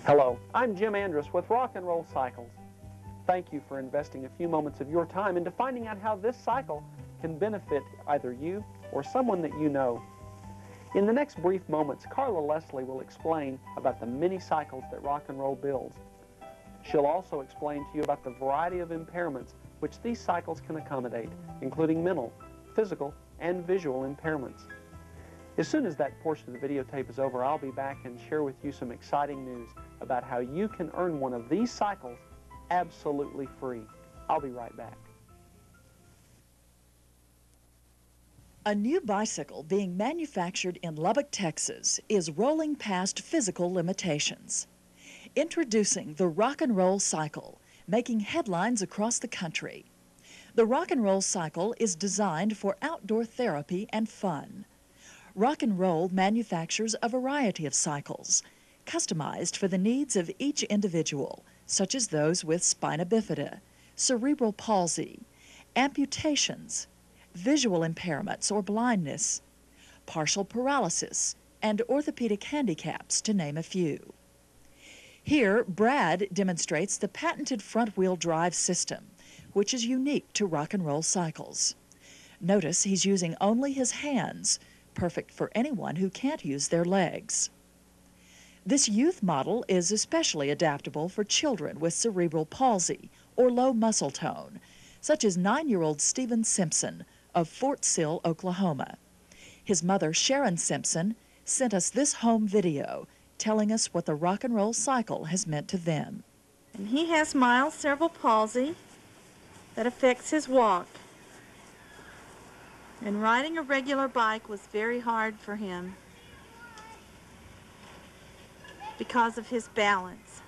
Hello, I'm Jim Andrus with Rock and Roll Cycles. Thank you for investing a few moments of your time into finding out how this cycle can benefit either you or someone that you know. In the next brief moments, Carla Leslie will explain about the many cycles that rock and roll builds. She'll also explain to you about the variety of impairments which these cycles can accommodate, including mental, physical, and visual impairments. As soon as that portion of the videotape is over, I'll be back and share with you some exciting news about how you can earn one of these cycles absolutely free. I'll be right back. A new bicycle being manufactured in Lubbock, Texas is rolling past physical limitations. Introducing the Rock and Roll Cycle, making headlines across the country. The Rock and Roll Cycle is designed for outdoor therapy and fun. Rock and Roll manufactures a variety of cycles, customized for the needs of each individual, such as those with spina bifida, cerebral palsy, amputations, visual impairments or blindness, partial paralysis, and orthopedic handicaps, to name a few. Here, Brad demonstrates the patented front-wheel drive system, which is unique to rock and roll cycles. Notice he's using only his hands, perfect for anyone who can't use their legs. This youth model is especially adaptable for children with cerebral palsy or low muscle tone, such as 9-year-old Stephen Simpson of Fort Sill, Oklahoma. His mother, Sharon Simpson, sent us this home video telling us what the rock and roll cycle has meant to them. And he has mild cerebral palsy that affects his walk. And riding a regular bike was very hard for him because of his balance.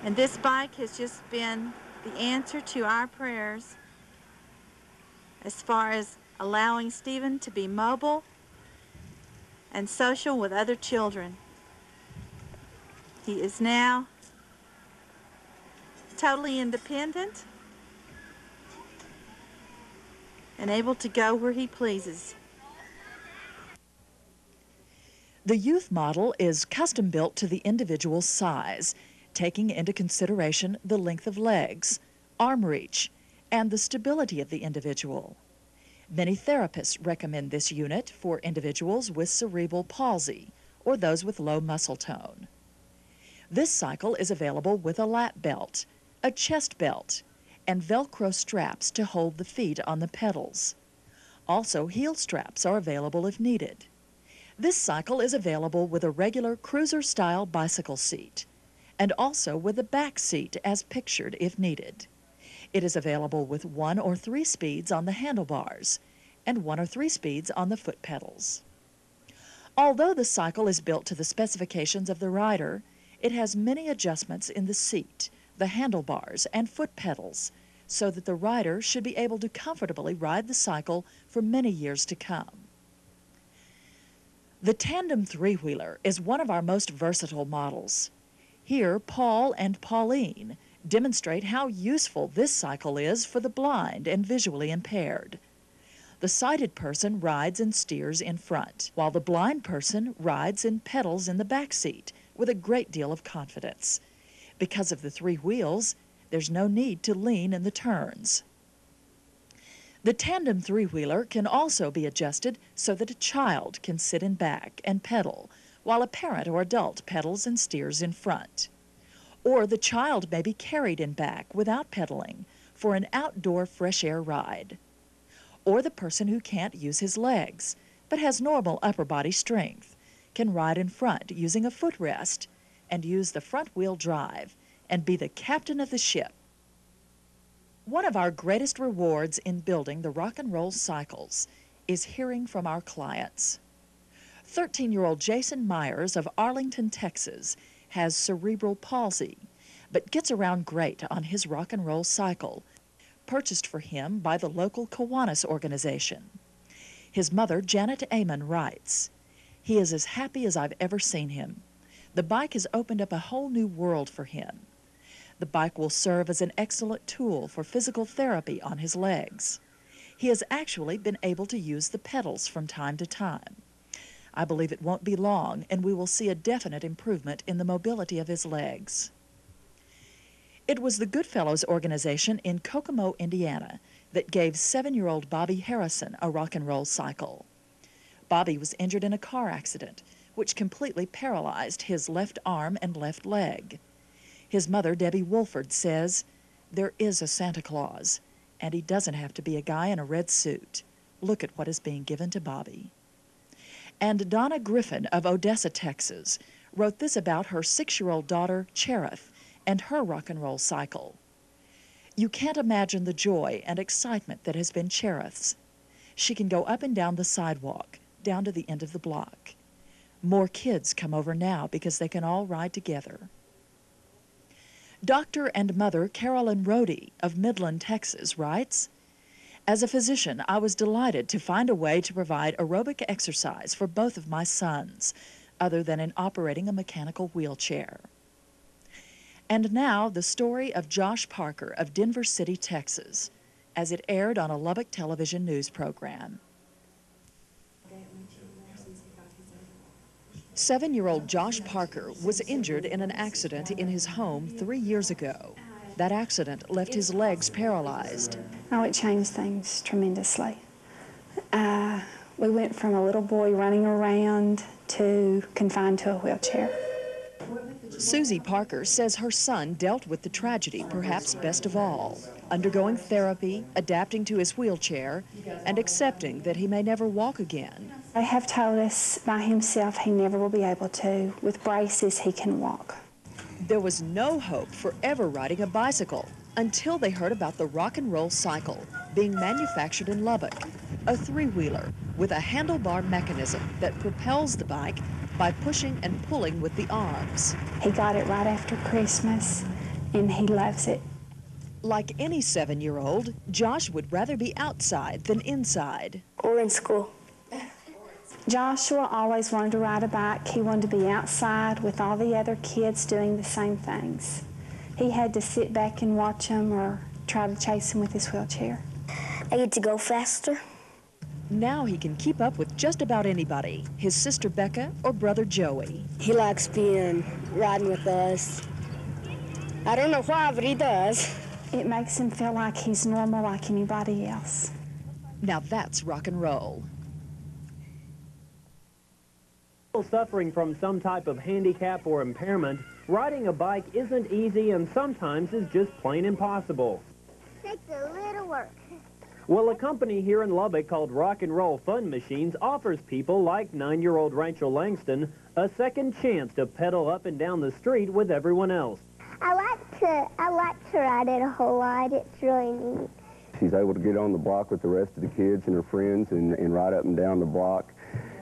And this bike has just been the answer to our prayers as far as allowing Stephen to be mobile and social with other children. He is now totally independent and able to go where he pleases. The youth model is custom built to the individual's size, taking into consideration the length of legs, arm reach, and the stability of the individual. Many therapists recommend this unit for individuals with cerebral palsy or those with low muscle tone. This cycle is available with a lap belt, a chest belt, and Velcro straps to hold the feet on the pedals. Also, heel straps are available if needed. This cycle is available with a regular cruiser-style bicycle seat, and also with a back seat as pictured if needed. It is available with 1 or 3 speeds on the handlebars, and 1 or 3 speeds on the foot pedals. Although the cycle is built to the specifications of the rider, it has many adjustments in the seat, the handlebars, and foot pedals, so that the rider should be able to comfortably ride the cycle for many years to come. The tandem three-wheeler is one of our most versatile models. Here, Paul and Pauline demonstrate how useful this cycle is for the blind and visually impaired. The sighted person rides and steers in front, while the blind person rides and pedals in the back seat with a great deal of confidence. Because of the 3 wheels, there's no need to lean in the turns. The tandem three-wheeler can also be adjusted so that a child can sit in back and pedal, while a parent or adult pedals and steers in front. Or the child may be carried in back without pedaling for an outdoor fresh air ride. Or the person who can't use his legs, but has normal upper body strength, can ride in front using a footrest and use the front-wheel drive and be the captain of the ship. One of our greatest rewards in building the rock and roll cycles is hearing from our clients. 13-year-old Jason Myers of Arlington, Texas, has cerebral palsy, but gets around great on his rock and roll cycle, purchased for him by the local Kiwanis organization. His mother, Janet Amon, writes, "He is as happy as I've ever seen him. The bike has opened up a whole new world for him. The bike will serve as an excellent tool for physical therapy on his legs. He has actually been able to use the pedals from time to time. I believe it won't be long and we will see a definite improvement in the mobility of his legs. It was the Goodfellows organization in Kokomo, Indiana, that gave 7-year-old Bobby Harrison a rock and roll cycle. Bobby was injured in a car accident, which completely paralyzed his left arm and left leg. His mother, Debbie Wolford, says, "There is a Santa Claus, and he doesn't have to be a guy in a red suit. Look at what is being given to Bobby." And Donna Griffin of Odessa, Texas, wrote this about her 6-year-old daughter, Cherith, and her rock and roll cycle. "You can't imagine the joy and excitement that has been Cherith's. She can go up and down the sidewalk, down to the end of the block. More kids come over now because they can all ride together." Doctor and mother Carolyn Rohde of Midland, Texas, writes, "As a physician, I was delighted to find a way to provide aerobic exercise for both of my sons, other than in operating a mechanical wheelchair." And now the story of Josh Parker of Denver City, Texas, as it aired on a Lubbock television news program. 7-year-old Josh Parker was injured in an accident in his home 3 years ago. That accident left his legs paralyzed. Oh, it changed things tremendously. We went from a little boy running around to confined to a wheelchair. Susie Parker says her son dealt with the tragedy perhaps best of all, undergoing therapy, adapting to his wheelchair, and accepting that he may never walk again. They have told us by himself he never will be able to. With braces, he can walk. There was no hope for ever riding a bicycle until they heard about the rock and roll cycle being manufactured in Lubbock, a 3-wheeler with a handlebar mechanism that propels the bike by pushing and pulling with the arms. He got it right after Christmas, and he loves it. Like any 7-year-old, Josh would rather be outside than inside. Or in school. Joshua always wanted to ride a bike. He wanted to be outside with all the other kids doing the same things. He had to sit back and watch them or try to chase them with his wheelchair. I get to go faster. Now he can keep up with just about anybody, his sister Becca or brother Joey. He likes riding with us. I don't know why, but he does. It makes him feel like he's normal like anybody else. Now that's rock and roll. Suffering from some type of handicap or impairment, riding a bike isn't easy and sometimes is just plain impossible. Takes a little work. Well, a company here in Lubbock called Rock and Roll Fun Machines offers people like 9-year-old Rachel Langston a second chance to pedal up and down the street with everyone else. I like to ride it a whole lot. It's really neat. She's able to get on the block with the rest of the kids and her friends and ride up and down the block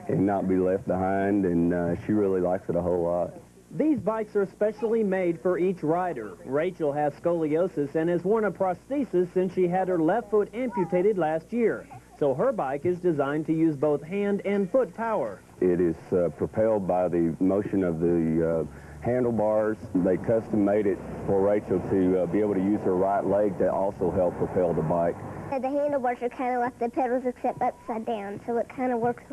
and not be left behind, and she really likes it a whole lot. These bikes are specially made for each rider. Rachel has scoliosis and has worn a prosthesis since she had her left foot amputated last year. So her bike is designed to use both hand and foot power. It is propelled by the motion of the handlebars. They custom made it for Rachel to be able to use her right leg to also help propel the bike. The handlebars are kind of like the pedals except upside down, so it kind of works.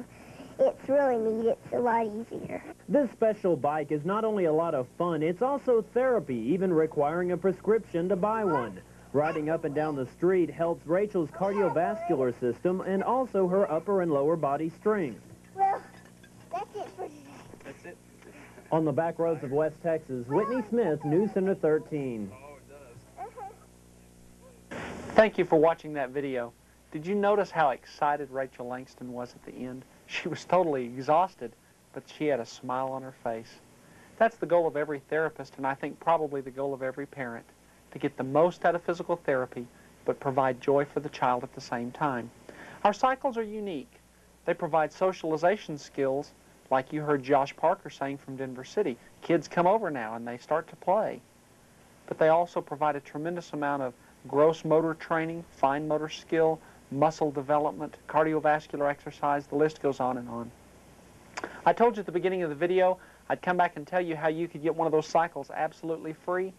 It's really neat. It's a lot easier. This special bike is not only a lot of fun, it's also therapy, even requiring a prescription to buy one. Riding up and down the street helps Rachel's cardiovascular system and also her upper and lower body strength. Well, that's it for today. That's it. On the back roads of West Texas, Whitney Smith, News Center 13. Thank you for watching that video. Did you notice how excited Rachel Langston was at the end? She was totally exhausted, but she had a smile on her face. That's the goal of every therapist, and I think probably the goal of every parent, to get the most out of physical therapy, but provide joy for the child at the same time. Our cycles are unique. They provide socialization skills, like you heard Josh Parker saying from Denver City. Kids come over now and they start to play. But they also provide a tremendous amount of gross motor training, fine motor skill, muscle development, cardiovascular exercise, the list goes on and on. I told you at the beginning of the video I'd come back and tell you how you could get one of those cycles absolutely free.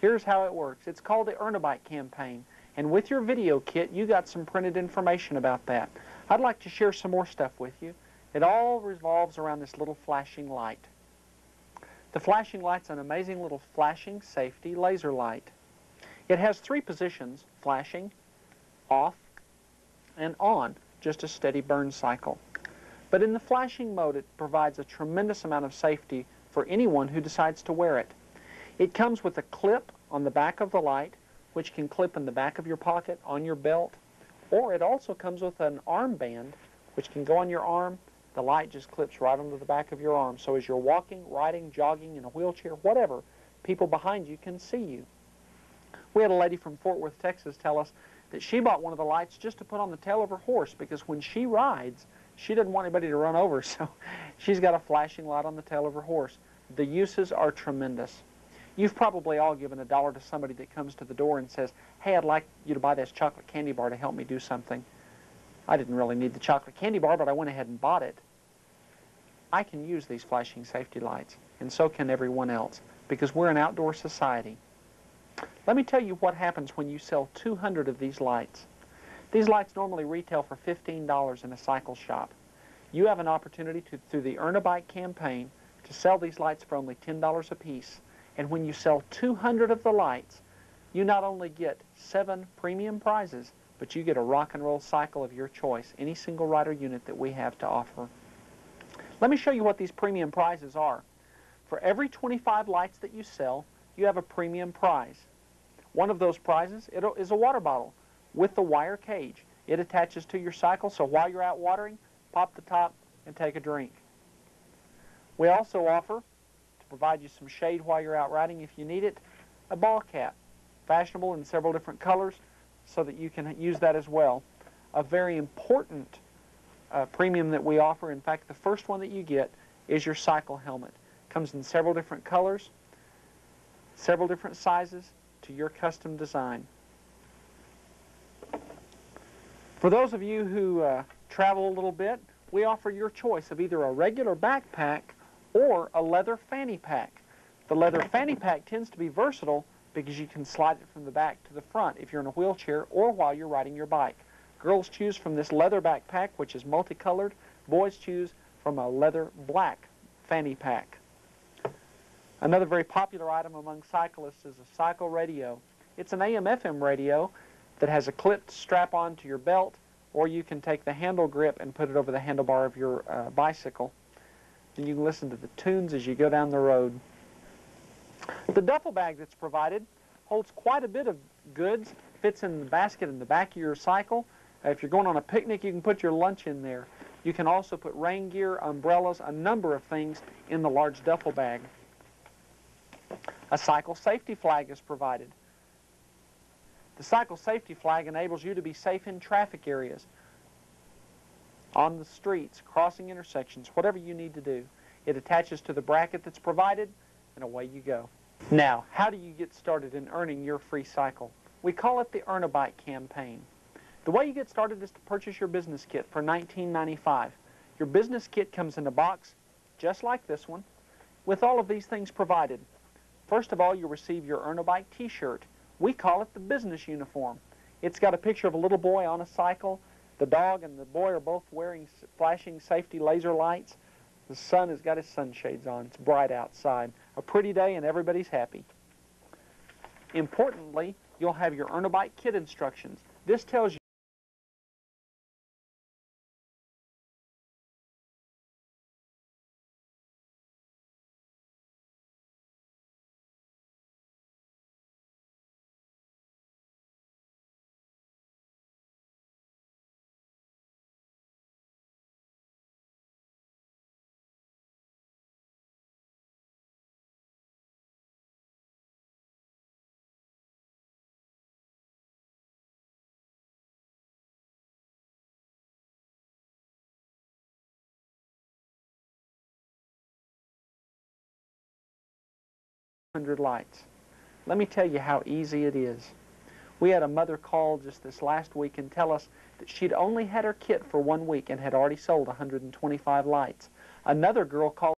Here's how it works. It's called the Earn a Bike campaign, and with your video kit you got some printed information about that. I'd like to share some more stuff with you. It all revolves around this little flashing light. The flashing light's an amazing little flashing safety laser light. It has 3 positions: flashing, off, and on, just a steady burn cycle. But in the flashing mode, it provides a tremendous amount of safety for anyone who decides to wear it. It comes with a clip on the back of the light, which can clip in the back of your pocket, on your belt, or it also comes with an armband, which can go on your arm. The light just clips right onto the back of your arm. So as you're walking, riding, jogging, in a wheelchair, whatever, people behind you can see you. We had a lady from Fort Worth, Texas, tell us that she bought one of the lights just to put on the tail of her horse, because when she rides, she doesn't want anybody to run over, so she's got a flashing light on the tail of her horse. The uses are tremendous. You've probably all given $1 to somebody that comes to the door and says, "Hey, I'd like you to buy this chocolate candy bar to help me do something." I didn't really need the chocolate candy bar, but I went ahead and bought it. I can use these flashing safety lights, and so can everyone else, because we're an outdoor society. Let me tell you what happens when you sell 200 of these lights. These lights normally retail for $15 in a cycle shop. You have an opportunity to, through the Earn a Bike campaign, to sell these lights for only $10 a piece. And when you sell 200 of the lights, you not only get 7 premium prizes, but you get a rock and roll cycle of your choice, any single rider unit that we have to offer. Let me show you what these premium prizes are. For every 25 lights that you sell, you have a premium prize. One of those prizes is a water bottle with the wire cage. It attaches to your cycle, so while you're out watering, pop the top and take a drink. We also offer, to provide you some shade while you're out riding if you need it, a ball cap, fashionable in several different colors, so that you can use that as well. A very important premium that we offer, in fact, the first one that you get, is your cycle helmet. Comes in several different colors, several different sizes, to your custom design. For those of you who travel a little bit, we offer your choice of either a regular backpack or a leather fanny pack. The leather fanny pack tends to be versatile because you can slide it from the back to the front if you're in a wheelchair or while you're riding your bike. Girls choose from this leather backpack, which is multicolored. Boys choose from a leather black fanny pack. Another very popular item among cyclists is a cycle radio. It's an AM/FM radio that has a clipped strap on to your belt, or you can take the handle grip and put it over the handlebar of your bicycle. And you can listen to the tunes as you go down the road. The duffel bag that's provided holds quite a bit of goods, fits in the basket in the back of your cycle. If you're going on a picnic, you can put your lunch in there. You can also put rain gear, umbrellas, a number of things in the large duffel bag. A cycle safety flag is provided. The cycle safety flag enables you to be safe in traffic areas, on the streets, crossing intersections, whatever you need to do. It attaches to the bracket that's provided, and away you go. Now, how do you get started in earning your free cycle? We call it the Earn a Bike campaign. The way you get started is to purchase your business kit for $19.95. Your business kit comes in a box just like this one, with all of these things provided. First of all, you'll receive your Earn a Bike t-shirt. We call it the business uniform. It's got a picture of a little boy on a cycle. The dog and the boy are both wearing flashing safety laser lights. The sun has got his sunshades on. It's bright outside. A pretty day and everybody's happy. Importantly, you'll have your Earn a Bike kit instructions. This tells you lights. Let me tell you how easy it is. We had a mother call just this last week and tell us that she'd only had her kit for 1 week and had already sold 125 lights. Another girl called